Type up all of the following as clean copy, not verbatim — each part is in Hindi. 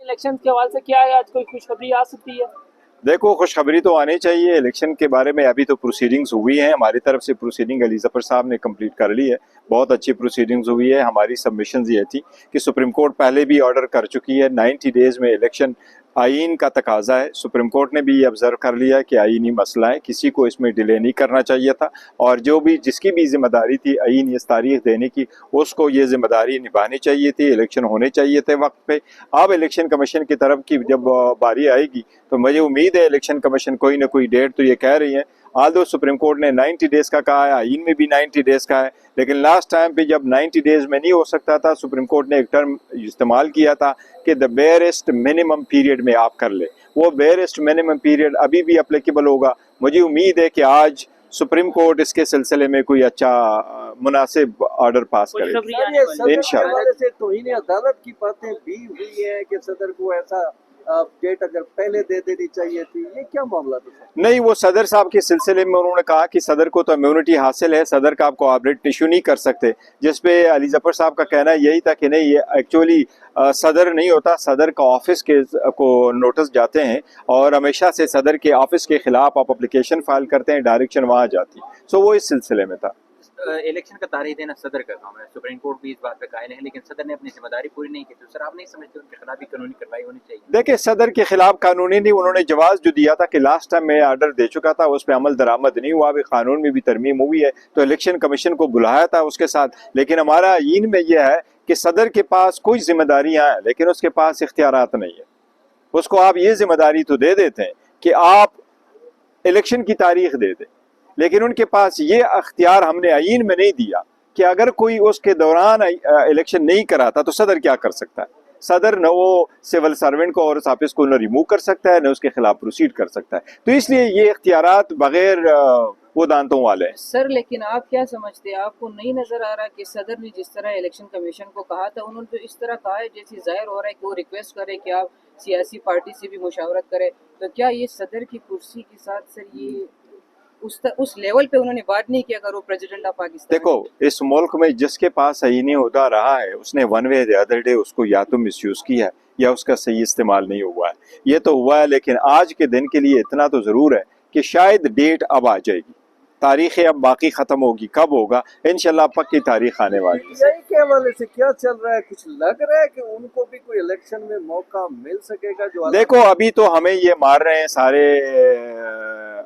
इलेक्शन के हवाले से क्या है, आज कोई खुशखबरी आ सकती है? देखो, खुशखबरी तो आनी चाहिए। इलेक्शन के बारे में अभी तो प्रोसीडिंग्स हुई हैं, हमारी तरफ से प्रोसीडिंग अली ज़फ़र साहब ने कंप्लीट कर ली है। बहुत अच्छी प्रोसीडिंग्स हुई है। हमारी सबमिशंस ये थी कि सुप्रीम कोर्ट पहले भी ऑर्डर कर चुकी है 90 डेज़ में इलेक्शन आईन का तकाजा है। सुप्रीम कोर्ट ने भी ये ऑब्जर्व कर लिया कि आईनी मसला है, किसी को इसमें डिले नहीं करना चाहिए था, और जो भी जिसकी भी जिम्मेदारी थी आईन इस तारीख देने की, उसको ये जिम्मेदारी निभानी चाहिए थी। इलेक्शन होने चाहिए थे वक्त पे। अब इलेक्शन कमीशन की तरफ की जब बारी आएगी तो मुझे उम्मीद है इलेक्शन कमीशन कोई ना कोई डेट तो ये कह रही है। आल्दो सुप्रीम कोर्ट ने 90 डेज़ का कहा है, आईन में भी 90 डेज़ का है, लेकिन लास्ट टाइम पे जब 90 डेज़ में नहीं हो सकता था, सुप्रीम कोर्ट ने एक टर्म इस्तेमाल किया था कि द बेयरेस्ट मिनिमम पीरियड में आप कर ले। वो बेयरेस्ट मिनिमम पीरियड अभी भी अप्लीकेबल होगा। मुझे उम्मीद है कि आज सुप्रीम कोर्ट इसके सिलसिले में कोई अच्छा मुनासिब ऑर्डर पास करे इंशाल्लाह। से तौहीन अदालत की बातें भी हुई है कि सदर को ऐसा डेट अगर पहले दे देनी चाहिए थी, ये क्या मामला था? नहीं, वो सदर साहब के सिलसिले में उन्होंने कहा कि सदर को तो इम्यूनिटी हासिल है, सदर का आप कोऑपरेट इशू नहीं कर सकते, जिस पे अली ज़फ़र साहब का कहना यही था कि नहीं, ये एक्चुअली सदर नहीं होता, सदर का ऑफिस के को नोटिस जाते हैं और हमेशा से सदर के ऑफिस के खिलाफ आप एप्लीकेशन फाइल करते हैं, डायरेक्शन वहाँ जाती। सो वो इस सिलसिले में था। इलेक्शन का तारीख देना सदर का काम है, सुप्रीम कोर्ट भी इस बात पे कायल है, लेकिन सदर ने अपनी जिम्मेदारी पूरी नहीं की। तो सर, आप नहीं समझते उनके खिलाफ भी कानूनी कार्रवाई होनी चाहिए? देखिए, सदर के खिलाफ कानूनी नहीं, उन्होंने जवाब जो दिया था कि लास्ट टाइम मैं ऑर्डर दे चुका था, उस पर अमल दरामद नहीं हुआ, अभी कानून में भी तरमीम हुई है, तो इलेक्शन कमीशन को बुलाया था उसके साथ। लेकिन हमारा यकीन में यह है कि सदर के पास कुछ जिम्मेदारियां हैं, लेकिन उसके पास इख्तियारात नहीं है। उसको आप ये जिम्मेदारी तो दे देते हैं कि आप इलेक्शन की तारीख दे दें, लेकिन उनके पास ये अख्तियार हमने आईन में नहीं दिया कि अगर कोई उसके दौरान इलेक्शन नहीं कराता तो सदर क्या कर सकता है। सदर न वो सिविल सर्वेंट को और उस ऑफिस को न रिमूव कर सकता है, न उसके खिलाफ प्रोसीड कर सकता है। तो इसलिए ये इख्तियारात बगैर वो दांतों वाले हैं। सर, लेकिन आप क्या समझते हैं, आपको नहीं नजर आ रहा कि सदर ने जिस तरह इलेक्शन कमीशन को कहा था, उन्होंने तो इस तरह कहा है जैसे जाहिर हो रहा है कि वो रिक्वेस्ट करे कि आप सियासी पार्टी से भी मुशावरत करें। तो क्या ये सदर की कुर्सी के साथ सर ये उस लेवल पे उन्होंने बात नहीं किया अगर वो प्रेसिडेंट ऑफ पाकिस्तान? देखो, इस मुल्क में जिसके पास आईनी होता रहा है उसने one way the other day उसको या तो मिसयूज किया है या उसका सही इस्तेमाल नहीं हुआ है। ये तो हुआ है, लेकिन आज के दिन के लिए इतना तो जरूर है कि शायद डेट अब आ जाएगी, तारीखें अब बाकी खत्म होगी, कब होगा इंशाल्लाह पक्की तारीख आने वाली है। के हवाले से क्या चल रहा है? कुछ लग रहा है कि उनको भी कोई इलेक्शन में मौका मिल सकेगा? जो देखो, अभी तो हमें ये मार रहे हैं सारे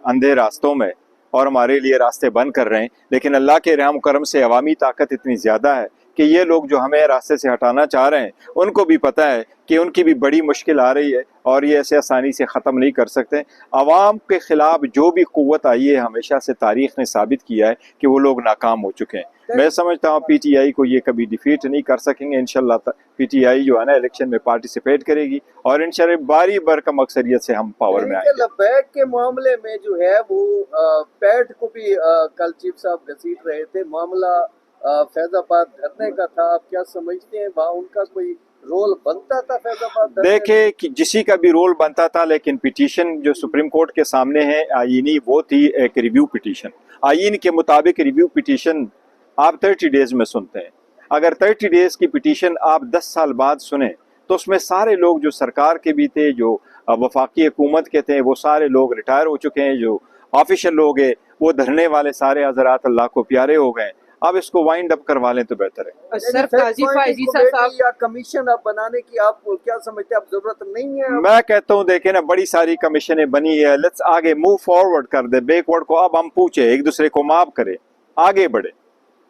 अंधे रास्तों में और हमारे लिए रास्ते बंद कर रहे हैं, लेकिन अल्लाह के रहम करम से अवामी ताकत इतनी ज़्यादा है कि ये लोग जो हमें रास्ते से हटाना चाह रहे हैं उनको भी पता है कि उनकी भी बड़ी मुश्किल आ रही है और ये ऐसे आसानी से ख़त्म नहीं कर सकते। अवाम के ख़िलाफ़ जो भी क़ुव्वत आई है, हमेशा से तारीख़ ने साबित किया है कि वो लोग नाकाम हो चुके हैं। मैं समझता हूँ PTI को ये कभी डिफीट नहीं कर सकेंगे। इंशाल्लाह PTI जो है ना इलेक्शन में पार्टिसिपेट करेगी और इंशाल्लाह बारी भरकम अक्सरियत से हम पावर में आएंगे। लबैक के मामले में जो है वो पैट को भी कल चीफ साहब घसीट रहे थे, मामला फैजाबाद धरने का था। आप क्या समझते हैं, वहाँ उनका कोई रोल बनता था फैजाबाद? देखे कि जिसी का भी रोल बनता था, लेकिन पिटीशन जो सुप्रीम कोर्ट के सामने है आईनी, वो थी एक रिव्यू पिटीशन। आईन के मुताबिक रिव्यू पिटीशन आप 30 डेज में सुनते हैं। अगर 30 डेज की पिटीशन आप 10 साल बाद सुने तो उसमें सारे लोग जो सरकार के भी थे, जो वफाकी हुकूमत के थे, वो सारे लोग रिटायर हो चुके हैं। जो ऑफिशियल लोग हैं वो धरने वाले सारे हजरात अल्लाह को प्यारे हो गए। अब इसको वाइंड अप करवा लें तो बेहतर है। सर, काजी फायजीसा साहब या कमीशन अब बनाने की आप क्या समझते हैं, अब जरूरत नहीं है? मैं कहता हूँ देखें ना, बड़ी सारी कमीशनें बनी है, लेट्स आगे मूव फॉरवर्ड कर दे, बैकवर्ड को अब हम पूछे, एक दूसरे को माफ करें, आगे बढ़े।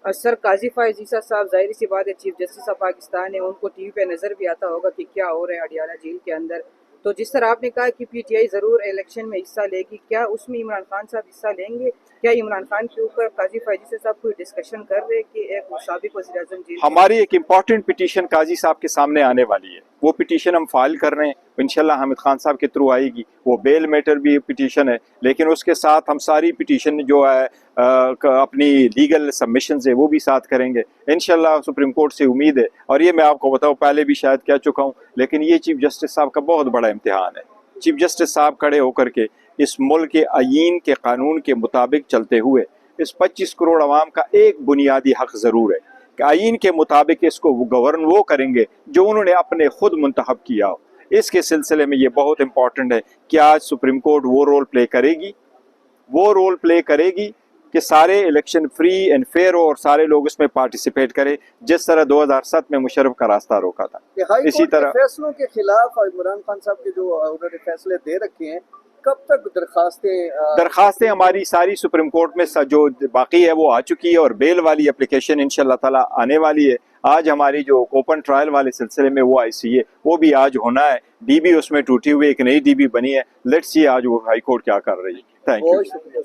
सर, काजी फायजीसा साहब जाहिर सी बात है चीफ जस्टिस ऑफ पाकिस्तान है, उनको टीवी पे नजर भी आता होगा कि क्या हो रहा है अडियाला जेल के अंदर। तो जिस तरह आपने कहा कि PTI जरूर इलेक्शन में हिस्सा लेगी, क्या उसमें इमरान खान साहब हिस्सा लेंगे? क्या इमरान खान के ऊपर काजी फायजीसा साहब कोई डिस्कशन कर रहे हैं कि एक साबिक वज़ीर-ए-आज़म जेल? हमारी एक इम्पॉर्टेंट पिटीशन काजी साहब के सामने आने वाली है, वो पिटीशन हम फाइल कर रहे हैं, इंशाल्लाह हामिद खान साहब के थ्रू आएगी। वो बेल मैटर भी पिटीशन है, लेकिन उसके साथ हम सारी पिटीशन जो है अपनी लीगल सबमिशन है वो भी साथ करेंगे इंशाल्लाह। सुप्रीम कोर्ट से उम्मीद है, और ये मैं आपको बताऊं पहले भी शायद कह चुका हूं, लेकिन ये चीफ जस्टिस साहब का बहुत बड़ा इम्तिहान है। चीफ जस्टिस साहब खड़े होकर के इस मुल्क के आईन के कानून के मुताबिक चलते हुए इस 25 करोड़ आवाम का एक बुनियादी हक ज़रूर है कि आईन के मुताबिक इसको गवर्न वो करेंगे जो उन्होंने अपने खुद मुंतखब किया हो। इसके सिलसिले में ये बहुत इंपॉर्टेंट है कि आज सुप्रीम कोर्ट वो रोल प्ले करेगी कि सारे इलेक्शन फ्री एंड फेयर हो और सारे लोग उसमें पार्टिसिपेट करें, जिस तरह 2007 में मुशर्रफ का रास्ता रोका था। कि हाई इसी कोर्ट के तरह फैसलों के खिलाफ इमरान खान साहब के जो उन्होंने फैसले दे रखे हैं, कब तक दरखास्तें हमारी सारी सुप्रीम कोर्ट में जो बाकी है वो आ चुकी है और बेल वाली एप्लीकेशन इंशाल्लाह ताला आने वाली है। आज हमारी जो ओपन ट्रायल वाले सिलसिले में वो ICA वो भी आज होना है। DB उसमें टूटी हुई एक नई DB बनी है। लेट्स सी आज वो हाई कोर्ट क्या कर रही है। Thank you.